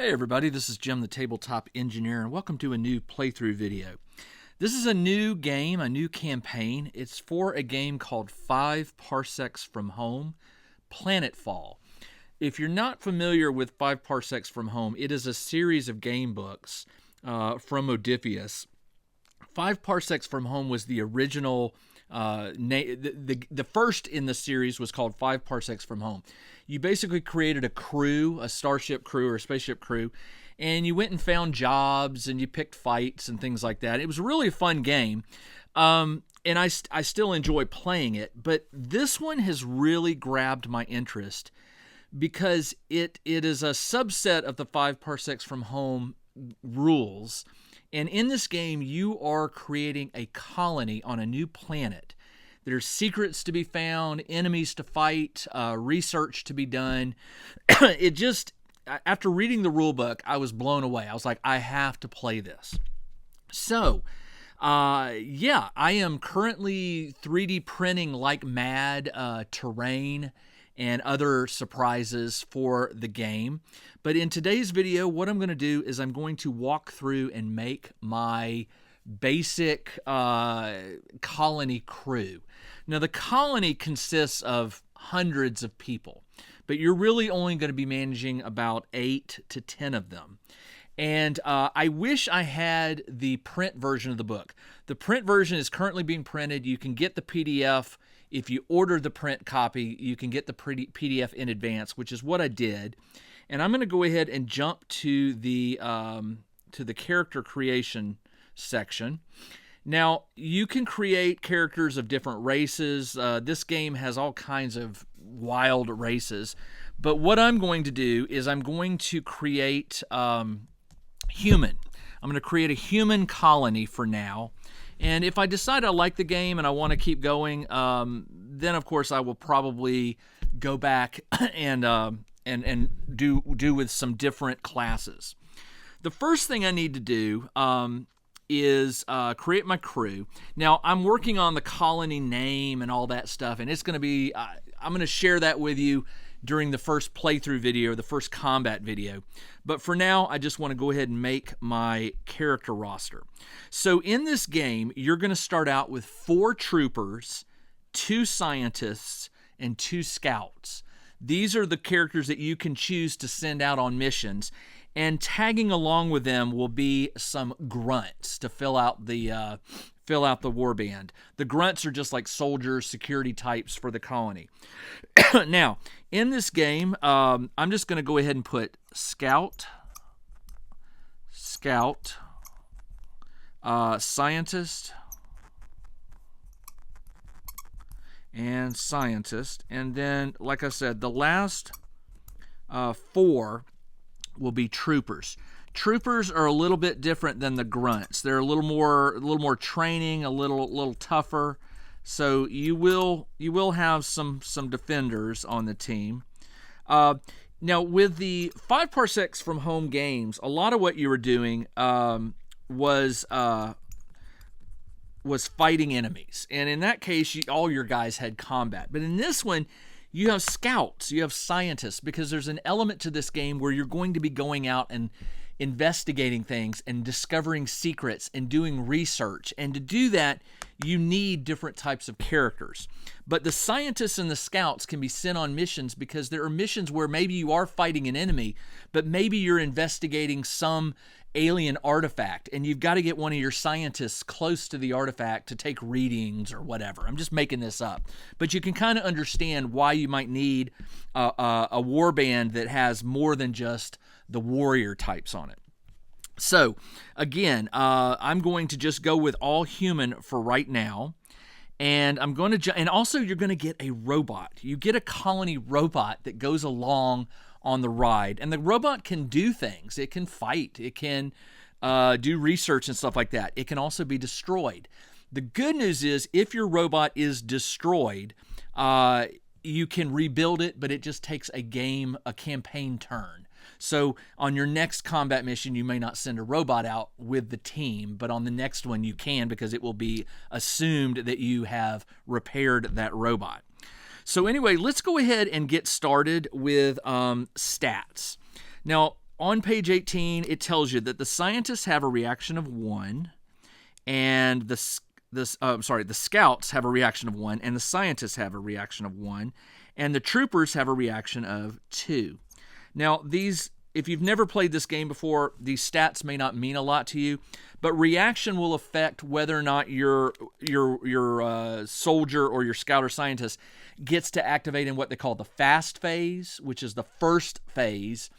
Hey everybody, this is Jim the Tabletop Engineer, and welcome to a new playthrough video. This is a new game, a new campaign. It's for a game called 5 Parsecs from Home, Planetfall. If you're not familiar with 5 Parsecs from Home, it is a series of game books from Modiphius. 5 Parsecs from Home was the original the first in the series was called 5 Parsecs from Home. You basically created a crew, a starship crew or a spaceship crew, and you went and found jobs and you picked fights and things like that. It was a really fun game, and I still enjoy playing it, but this one has really grabbed my interest because it is a subset of the 5 Parsecs from Home rules. And in this game, you are creating a colony on a new planet. There's secrets to be found, enemies to fight, research to be done. It just, after reading the rule book, I was blown away. I was like, I have to play this. So, yeah, I am currently 3D printing like mad terrain and other surprises for the game. But in today's video, what I'm going to do is I'm going to walk through and make my basic colony crew. Now, the colony consists of hundreds of people, but you're really only going to be managing about 8 to 10 of them. And I wish I had the print version of the book. The print version is currently being printed. You can get the PDF. If you order the print copy, you can get the PDF in advance, which is what I did. And I'm going to go ahead and jump to the character creation section. Now, you can create characters of different races. This game has all kinds of wild races. But what I'm going to do is I'm going to create human. I'm going to create a human colony for now. And if I decide I like the game and I want to keep going, then of course I will probably go back and do with some different classes. The first thing I need to do is create my crew. Now, I'm working on the colony name and all that stuff, and it's going to be, I'm going to share that with you during the first playthrough video, the first combat video. But for now, I just want to go ahead and make my character roster. So in this game, you're going to start out with 4 troopers, 2 scientists, and 2 scouts. These are the characters that you can choose to send out on missions. And tagging along with them will be some grunts to fill out the warband. The grunts are just like soldiers, security types for the colony. Now, in this game, I'm just going to go ahead and put scout, scientist, and scientist. And then, like I said, the last 4 will be troopers. Troopers are a little bit different than the grunts. They're a little more training, a little tougher. So you will have some defenders on the team. Now, with the 5 Parsecs from Home games, a lot of what you were doing was fighting enemies, and in that case, all your guys had combat. But in this one, you have scouts, you have scientists, because there's an element to this game where you're going to be going out and investigating things and discovering secrets and doing research. And to do that, you need different types of characters. But the scientists and the scouts can be sent on missions because there are missions where maybe you are fighting an enemy, but maybe you're investigating some alien artifact, and you've got to get one of your scientists close to the artifact to take readings or whatever. I'm just making this up. But you can kind of understand why you might need a warband that has more than just the warrior types on it. So, again, I'm going to just go with all human for right now. And I'm going to, and also you're going to get a robot. You get a colony robot that goes along on the ride, and the robot can do things. It can fight. It can do research and stuff like that. It can also be destroyed. The good news is, if your robot is destroyed, you can rebuild it, but it just takes a campaign turn. So on your next combat mission, you may not send a robot out with the team, but on the next one you can, because it will be assumed that you have repaired that robot. So anyway, let's go ahead and get started with stats. Now, on page 18, it tells you that the scientists have a reaction of 1, and the scouts have a reaction of 1, and the scientists have a reaction of 1, and the troopers have a reaction of 2. Now, these, if you've never played this game before, these stats may not mean a lot to you, but reaction will affect whether or not your soldier or your scout or scientist gets to activate in what they call the fast phase, which is the first phase,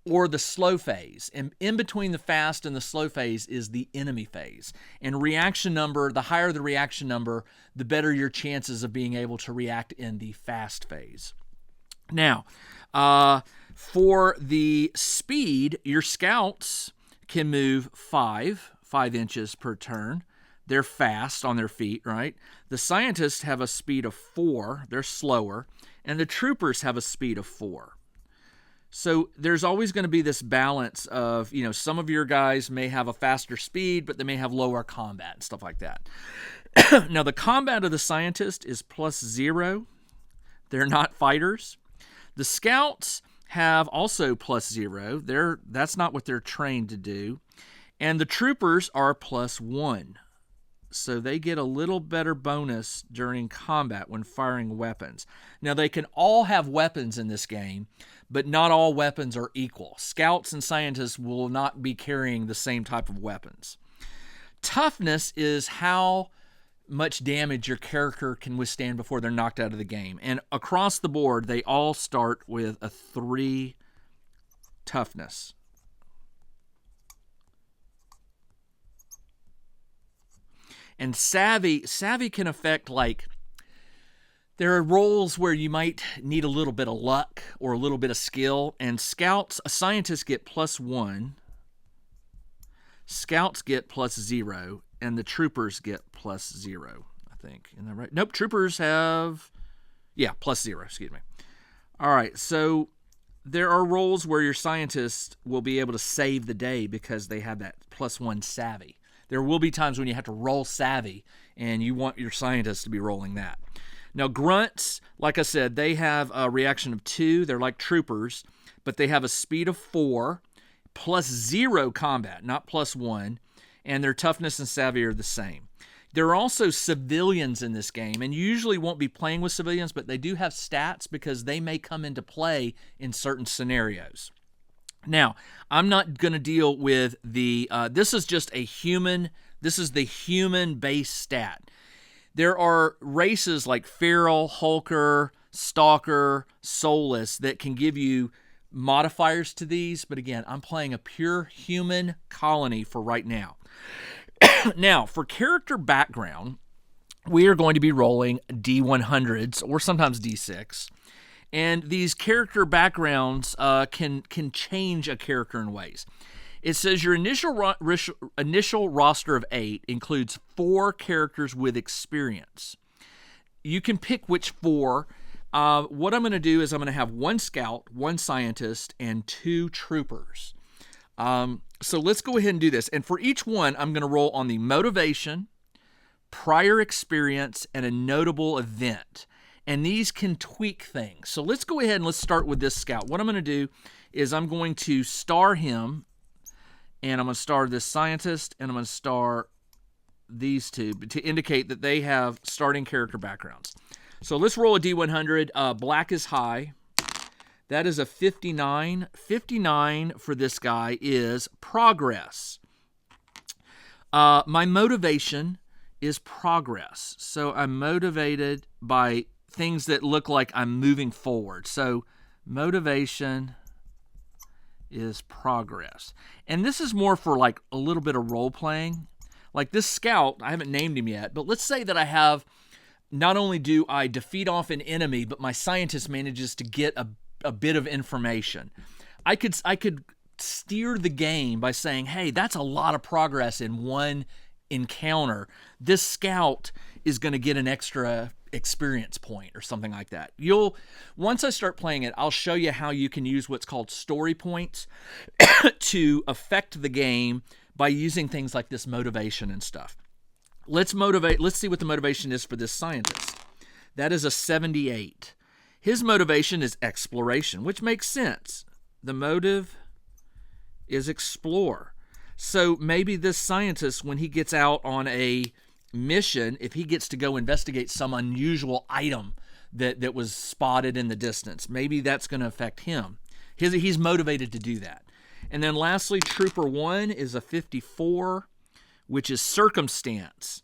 or the slow phase. And in between the fast and the slow phase is the enemy phase. And reaction number, the higher the reaction number, the better your chances of being able to react in the fast phase. Now, for the speed, your scouts can move 5 inches per turn. They're fast on their feet, right? The scientists have a speed of 4. They're slower. And the troopers have a speed of 4. So there's always going to be this balance of, some of your guys may have a faster speed, but they may have lower combat and stuff like that. Now, the combat of the scientist is +0. They're not fighters. The scouts have also +0. That's not what they're trained to do. And the troopers are +1. So they get a little better bonus during combat when firing weapons. Now, they can all have weapons in this game, but not all weapons are equal. Scouts and scientists will not be carrying the same type of weapons. Toughness is how much damage your character can withstand before they're knocked out of the game. And across the board, they all start with a 3 toughness. And savvy can affect, there are roles where you might need a little bit of luck or a little bit of skill. And scientists get +1. Scouts get +0. And the troopers get +0, I think. Isn't that right? Nope, troopers have, +0, excuse me. All right, so there are roles where your scientist will be able to save the day because they have that +1 savvy. There will be times when you have to roll savvy, and you want your scientist to be rolling that. Now, grunts, like I said, they have a reaction of 2. They're like troopers, but they have a speed of 4, +0 combat, not +1, and their toughness and savvy are the same. There are also civilians in this game, and you usually won't be playing with civilians, but they do have stats because they may come into play in certain scenarios. Now, I'm not going to deal with this is just a human, this is the human-based stat. There are races like Feral, Hulker, Stalker, Soulless that can give you modifiers to these, but again, I'm playing a pure human colony for right now. Now, for character background, we are going to be rolling D100s or sometimes D6. And these character backgrounds can change a character in ways. It says your initial roster of 8 includes 4 characters with experience. You can pick which 4. What I'm going to do is I'm going to have 1 scout, 1 scientist, and 2 troopers. So let's go ahead and do this. And for each one, I'm going to roll on the motivation, prior experience, and a notable event. And these can tweak things. So let's go ahead and let's start with this scout. What I'm going to do is I'm going to star him, and I'm going to star this scientist, and I'm going to star these 2 to indicate that they have starting character backgrounds. So let's roll a D100. Black is high. That is a 59. 59 for this guy is progress. My motivation is progress. So I'm motivated by things that look like I'm moving forward. So motivation is progress. And this is more for like a little bit of role playing. Like this scout, I haven't named him yet, but let's say that I have, not only do I defeat off an enemy, but my scientist manages to get a bit of information. I could steer the game by saying, hey, that's a lot of progress in one encounter. This scout is going to get an extra experience point or something like that. Once I start playing it, I'll show you how you can use what's called story points to affect the game by using things like this motivation and stuff. Let's see what the motivation is for this scientist. That is a 78. His motivation is exploration, which makes sense. The motive is explore. So maybe this scientist, when he gets out on a mission, if he gets to go investigate some unusual item that was spotted in the distance, maybe that's going to affect him. He's motivated to do that. And then lastly, Trooper 1 is a 54, which is circumstance.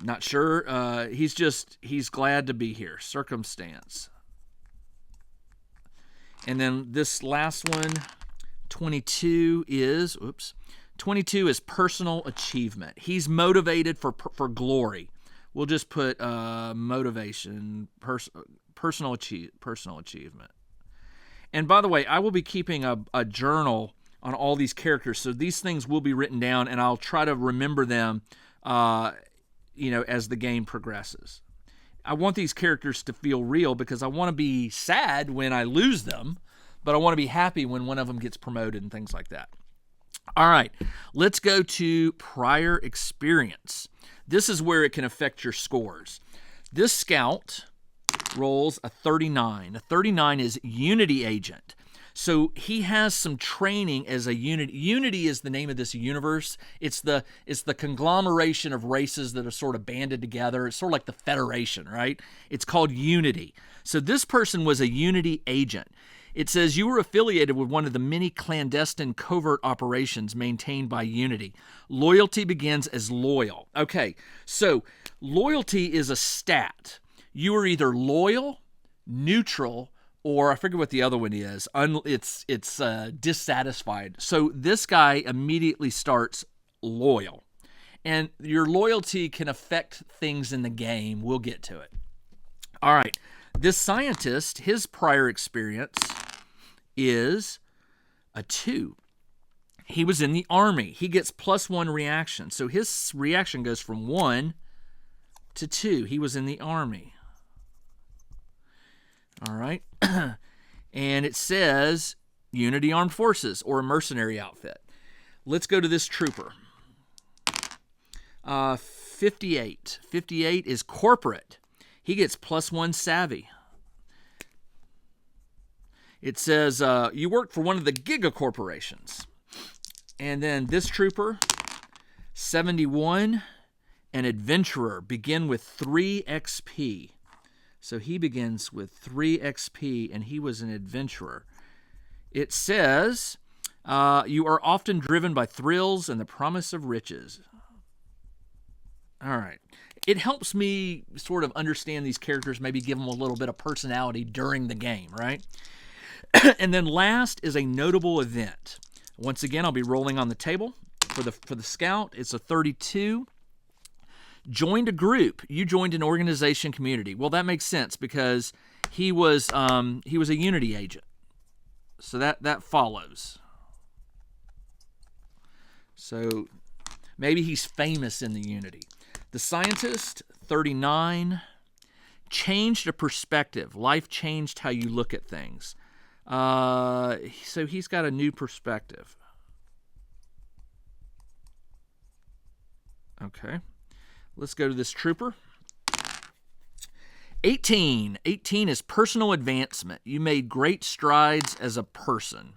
Not sure. He's glad to be here. Circumstance. And then this last one, 22 is, 22 is personal achievement. He's motivated for glory. We'll just put motivation, personal achievement. And by the way, I will be keeping a journal on all these characters, so these things will be written down, and I'll try to remember them, as the game progresses. I want these characters to feel real because I want to be sad when I lose them, but I want to be happy when one of them gets promoted and things like that. All right, let's go to prior experience. This is where it can affect your scores. This scout rolls a 39. A 39 is Unity Agent. So he has some training as a Unity. Unity is the name of this universe. It's the conglomeration of races that are sort of banded together. It's sort of like the Federation, right? It's called Unity. So this person was a Unity agent. It says you were affiliated with one of the many clandestine covert operations maintained by Unity. Loyalty begins as loyal. Okay, so loyalty is a stat. You are either loyal, neutral, or I forget what the other one is. It's dissatisfied. So this guy immediately starts loyal. And your loyalty can affect things in the game. We'll get to it. All right. This scientist, his prior experience is a 2. He was in the Army. He gets +1 reaction. So his reaction goes from 1 to 2. He was in the Army. All right. And it says Unity Armed Forces or a mercenary outfit. Let's go to this trooper. 58. 58 is corporate. He gets +1 savvy. It says you work for one of the giga corporations. And then this trooper, 71, an adventurer, begin with 3 XP. So he begins with 3 XP, and he was an adventurer. It says you are often driven by thrills and the promise of riches. All right. It helps me sort of understand these characters, maybe give them a little bit of personality during the game, right? And then last is a notable event. Once again, I'll be rolling on the table. For the scout, it's a 32. Joined a group. You joined an organization community. Well, that makes sense because he was a Unity agent. So that follows. So maybe he's famous in the Unity. The scientist, 39, changed a perspective. Life changed how you look at things. So he's got a new perspective. Okay. Let's go to this trooper. 18. 18 is personal advancement. You made great strides as a person.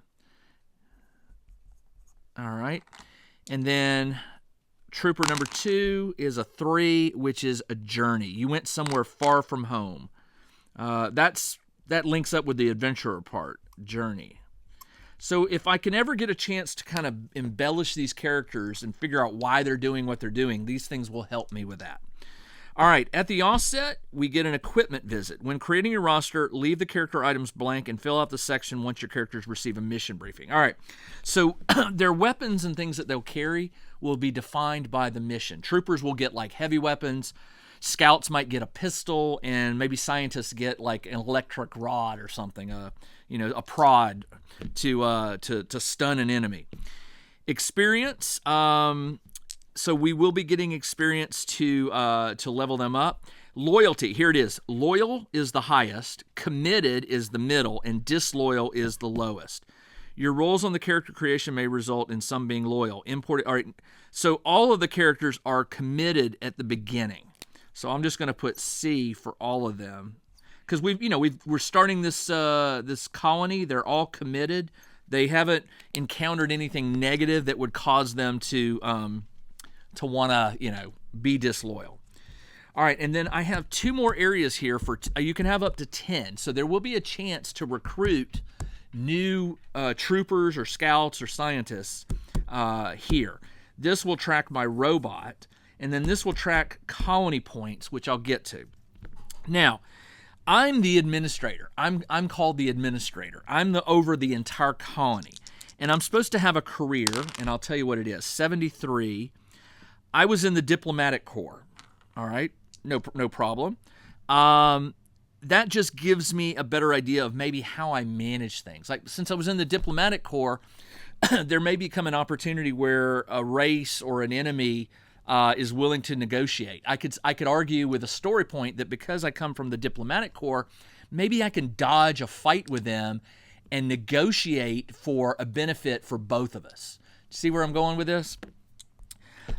All right. And then trooper number 2 is a 3, which is a journey. You went somewhere far from home. That links up with the adventurer part, journey. So if I can ever get a chance to kind of embellish these characters and figure out why they're doing what they're doing, these things will help me with that. All right, at the offset, we get an equipment visit. When creating your roster, leave the character items blank and fill out the section once your characters receive a mission briefing. All right, so their weapons and things that they'll carry will be defined by the mission. Troopers will get like heavy weapons. Scouts might get a pistol, and maybe scientists get like an electric rod or something, a prod to stun an enemy. Experience. So we will be getting experience to level them up. Loyalty. Here it is. Loyal is the highest. Committed is the middle, and disloyal is the lowest. Your roles on the character creation may result in some being loyal. All right. So all of the characters are committed at the beginning. So I'm just going to put C for all of them, because we're starting this colony. They're all committed. They haven't encountered anything negative that would cause them to want to, be disloyal. All right, and then I have 2 more areas here for you can have up to 10. So there will be a chance to recruit new troopers or scouts or scientists here. This will track my robot, and then this will track colony points, which I'll get to. Now, I'm the administrator. I'm called the administrator. I'm over the entire colony, and I'm supposed to have a career, and I'll tell you what it is. 73. I was in the diplomatic corps. All right, no problem. That just gives me a better idea of maybe how I manage things. Like, since I was in the diplomatic corps, there may become an opportunity where a race or an enemy is willing to negotiate. I could argue with a story point that because I come from the diplomatic corps, maybe I can dodge a fight with them and negotiate for a benefit for both of us. See where I'm going with this?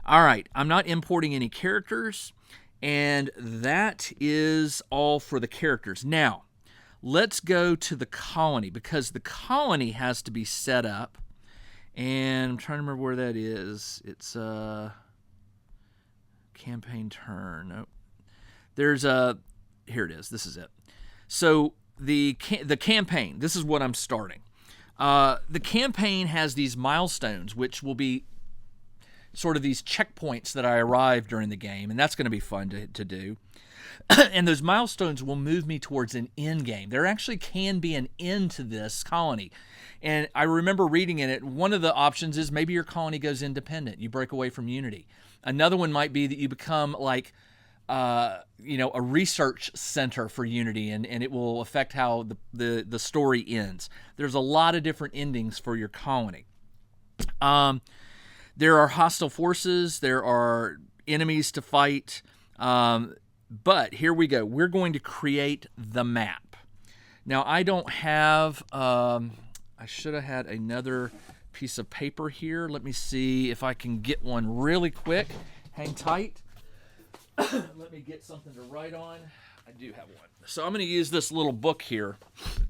All right, I'm not importing any characters, and that is all for the characters. Now, let's go to the colony, because the colony has to be set up, and I'm trying to remember where that is. It's campaign turn. Nope. There's here it is. This is it. So the campaign, this is what I'm starting. The campaign has these milestones, which will be sort of these checkpoints that I arrive during the game, and that's going to be fun to do. And those milestones will move me towards an end game. There actually can be an end to this colony. And I remember reading in it, one of the options is maybe your colony goes independent. You break away from Unity. Another one might be that you become like, a research center for Unity, and it will affect how the story ends. There's a lot of different endings for your colony. There are hostile forces. There are enemies to fight. But here we go. We're going to create the map. Now, I don't have... I should have had another piece of paper here. Let me see if I can get one really quick. Hang tight. Let me get something to write on. I do have one. So I'm going to use this little book here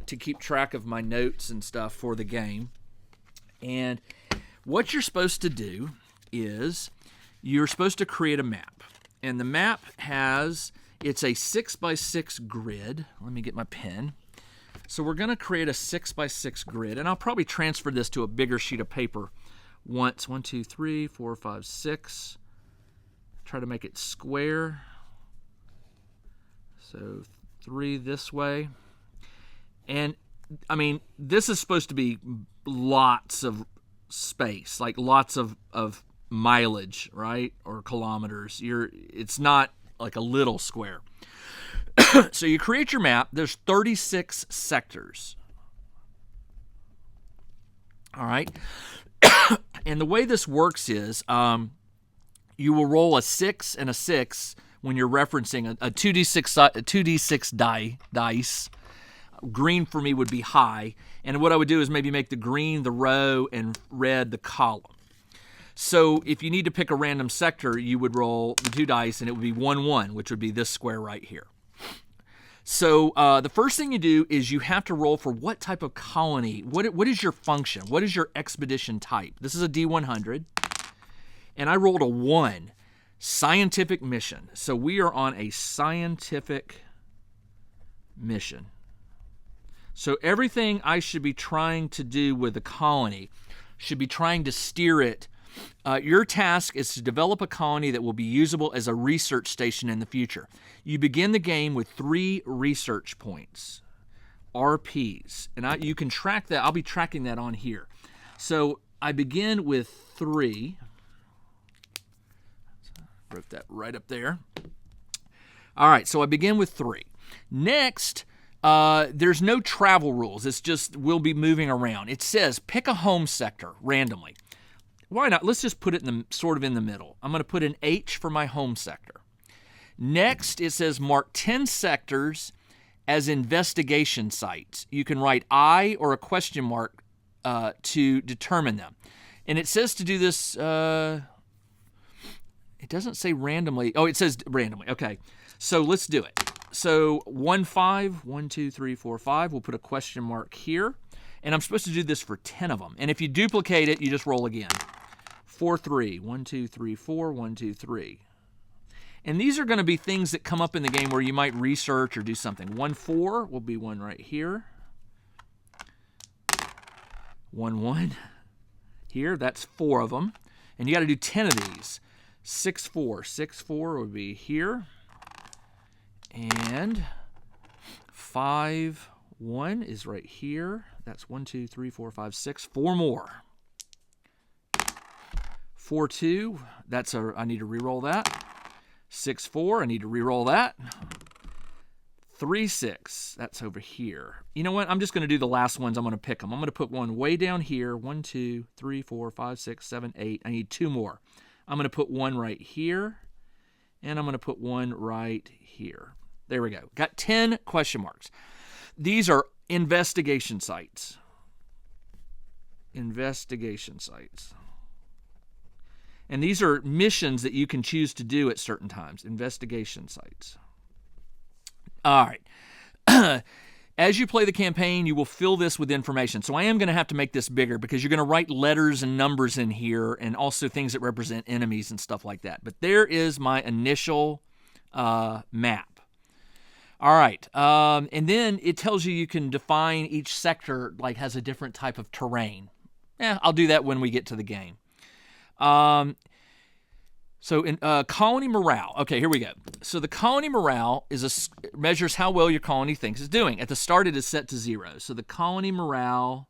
to keep track of my notes and stuff for the game. And what you're supposed to do is you're supposed to create a map. And the map it's a 6x6 grid. Let me get my pen. So we're going to create a 6x6 grid, and I'll probably transfer this to a bigger sheet of paper once. 1, 2, 3, 4, 5, 6. Try to make it square. So 3 this way. And, I mean, this is supposed to be lots of space, like lots of mileage, right? Or kilometers. It's not like a little square. So you create your map. There's 36 sectors. All right. And the way this works is you will roll a 6 and a 6 when you're referencing a 2d6 dice. Green for me would be high. And what I would do is maybe make the green the row and red the column. So if you need to pick a random sector, you would roll the 2 dice, and it would be 1, 1, which would be this square right here. So the first thing you do is you have to roll for what type of colony, what is your function, what is your expedition type. This is a D100, and I rolled a 1, scientific mission. So we are on a scientific mission. So everything I should be trying to do with the colony should be trying to steer it. Your task is to develop a colony that will be usable as a research station in the future. You begin the game with 3 research points, RPs, and you can track that. I'll be tracking that on here. So I begin with 3. Wrote that right up there. All right, so I begin with 3. Next, there's no travel rules. It's just we'll be moving around. It says pick a home sector randomly. Why not? Let's just put it in the middle. I'm going to put an H for my home sector. Next, it says mark 10 sectors as investigation sites. You can write I or a question mark to determine them. And it says to do this, it doesn't say randomly. Oh, it says randomly. Okay, so let's do it. So 1, 5, 1, 2, 3, 4, 5. We'll put a question mark here. And I'm supposed to do this for 10 of them. And if you duplicate it, you just roll again. 4, 3. 1, 2, 3, 4. 1, 2, 3. And these are going to be things that come up in the game where you might research or do something. 1, 4 will be one right here. 1, 1 here. That's 4 of them. And you got to do 10 of these. 6, 4. 6, 4 would be here. And 5, 1 is right here. That's 1, 2, 3, 4, 5, 6. 4 more. 4, 2. That's I need to re-roll that. 6, 4. I need to re-roll that. 3, 6. That's over here. You know what? I'm just going to do the last ones. I'm going to pick them. I'm going to put one way down here. 1, 2, 3, 4, 5, 6, 7, 8. I need 2 more. I'm going to put one right here. And I'm going to put one right here. There we go. Got 10 question marks. These are investigation sites. Investigation sites. And these are missions that you can choose to do at certain times. Investigation sites. All right. As you play the campaign, you will fill this with information. So I am going to have to make this bigger because you're going to write letters and numbers in here and also things that represent enemies and stuff like that. But there is my initial map. All right. And then it tells you can define each sector like has a different type of terrain. I'll do that when we get to the game. So in colony morale. Okay, here we go. So the colony morale measures how well your colony thinks it's doing. At the start, it is set to 0. So the colony morale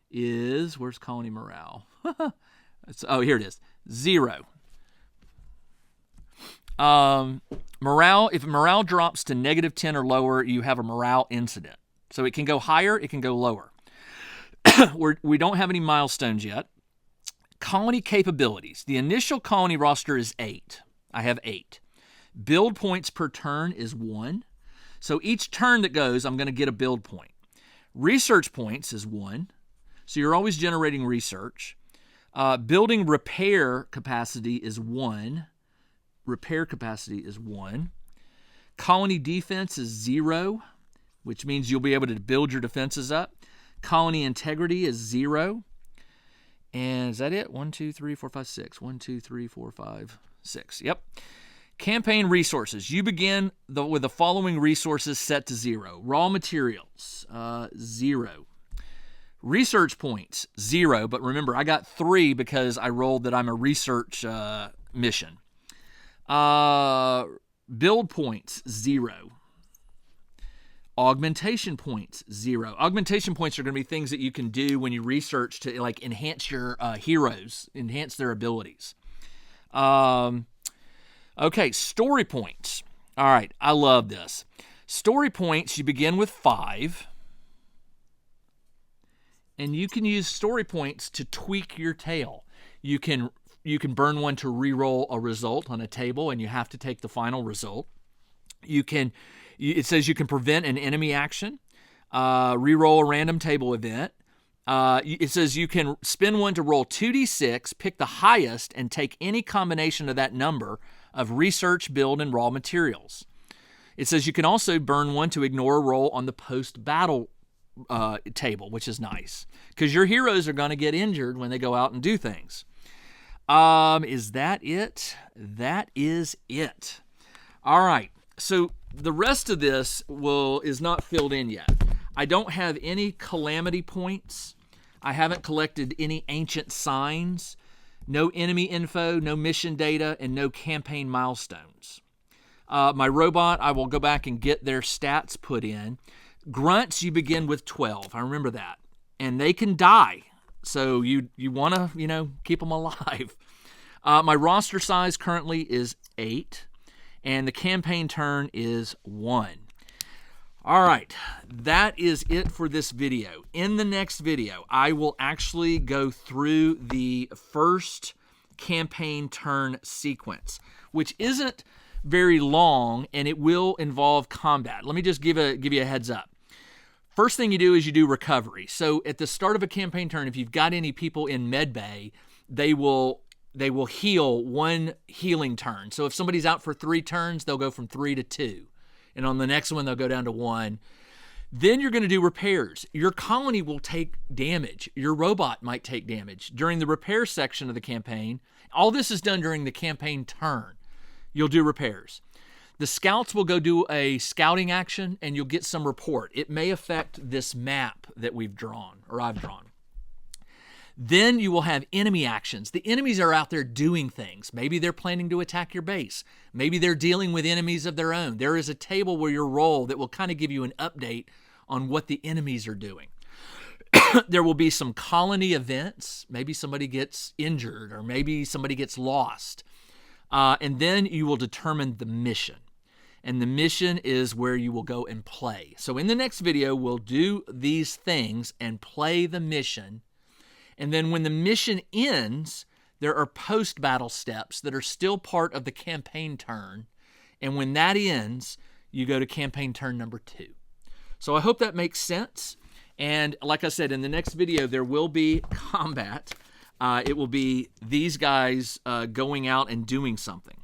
is, where's colony morale? Here it is, 0. Morale, if morale drops to -10 or lower, you have a morale incident. So it can go higher, it can go lower. We don't have any milestones yet. Colony capabilities. The initial colony roster is 8. I have 8. Build points per turn is 1. So each turn that goes, I'm going to get a build point. Research points is 1. So you're always generating research. Building repair capacity is 1. Repair capacity is 1. Colony defense is 0, which means you'll be able to build your defenses up. Colony integrity is 0. And is that it? 1, 2, 3, 4, 5, 6. 1, 2, 3, 4, 5, 6. Yep. Campaign resources. You begin with the following resources set to 0. Raw materials, 0. Research points, 0. But remember, I got 3 because I rolled that I'm a research mission. Build points, 0. Augmentation points, 0. Augmentation points are going to be things that you can do when you research to like enhance your heroes, enhance their abilities. Okay, story points. All right, I love this. Story points, you begin with 5. And you can use story points to tweak your tale. You can burn one to re-roll a result on a table, and you have to take the final result. It says you can prevent an enemy action, re-roll a random table event. It says you can spin one to roll 2d6, pick the highest, and take any combination of that number of research, build, and raw materials. It says you can also burn one to ignore a roll on the post-battle table, which is nice, because your heroes are going to get injured when they go out and do things. Is that it? That is it. All right. So the rest of this is not filled in yet. I don't have any calamity points. I haven't collected any ancient signs, no enemy info, no mission data, and no campaign milestones. My robot, I will go back and get their stats put in. Grunts, you begin with 12. I remember that. And they can die. So you want to, keep them alive. My roster size currently is 8. And the campaign turn is 1. All right, that is it for this video. In the next video, I will actually go through the first campaign turn sequence, which isn't very long, and it will involve combat. Let me just give you a heads up. First thing you do is you do recovery. So at the start of a campaign turn, if you've got any people in medbay, they will heal 1 healing turn. So if somebody's out for 3 turns, they'll go from 3 to 2. And on the next one, they'll go down to 1. Then you're going to do repairs. Your colony will take damage. Your robot might take damage. During the repair section of the campaign, all this is done during the campaign turn. You'll do repairs. The scouts will go do a scouting action, and you'll get some report. It may affect this map that we've drawn, or I've drawn. Then you will have enemy actions. The enemies are out there doing things. Maybe they're planning to attack your base. Maybe they're dealing with enemies of their own. There is a table where you roll that will kind of give you an update on what the enemies are doing. There will be some colony events. Maybe somebody gets injured, or maybe somebody gets lost. And then you will determine the mission. And the mission is where you will go and play. So in the next video, we'll do these things and play the mission. And then when the mission ends, there are post-battle steps that are still part of the campaign turn. And when that ends, you go to campaign turn number 2. So I hope that makes sense. And like I said, in the next video, there will be combat. It will be these guys going out and doing something.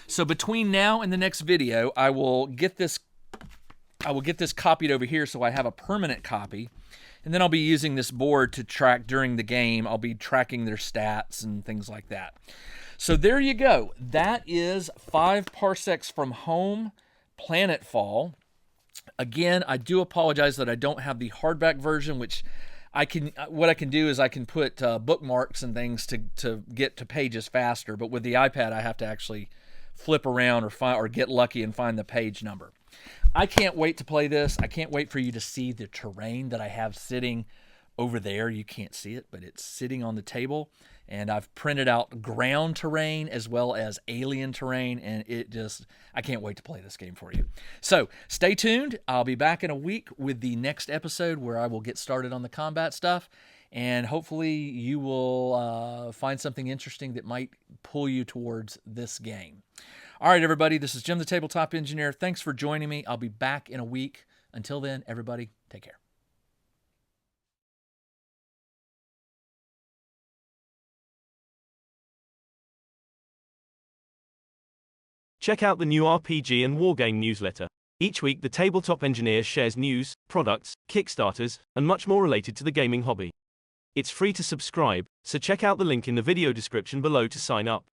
So between now and the next video, I will get this copied over here so I have a permanent copy. And then I'll be using this board to track during the game. I'll be tracking their stats and things like that. So there you go. That is 5 Parsecs from Home, Planetfall. Again, I do apologize that I don't have the hardback version, which what I can do is I can put bookmarks and things to get to pages faster. But with the iPad, I have to actually flip around or get lucky and find the page number. I can't wait to play this. I can't wait for you to see the terrain that I have sitting over there. You can't see it, but it's sitting on the table. And I've printed out ground terrain as well as alien terrain. And I can't wait to play this game for you. So stay tuned. I'll be back in a week with the next episode where I will get started on the combat stuff. And hopefully you will find something interesting that might pull you towards this game. All right, everybody, this is Jim the Tabletop Engineer. Thanks for joining me. I'll be back in a week. Until then, everybody, take care. Check out the new RPG and Wargame newsletter. Each week, the Tabletop Engineer shares news, products, Kickstarters, and much more related to the gaming hobby. It's free to subscribe, so check out the link in the video description below to sign up.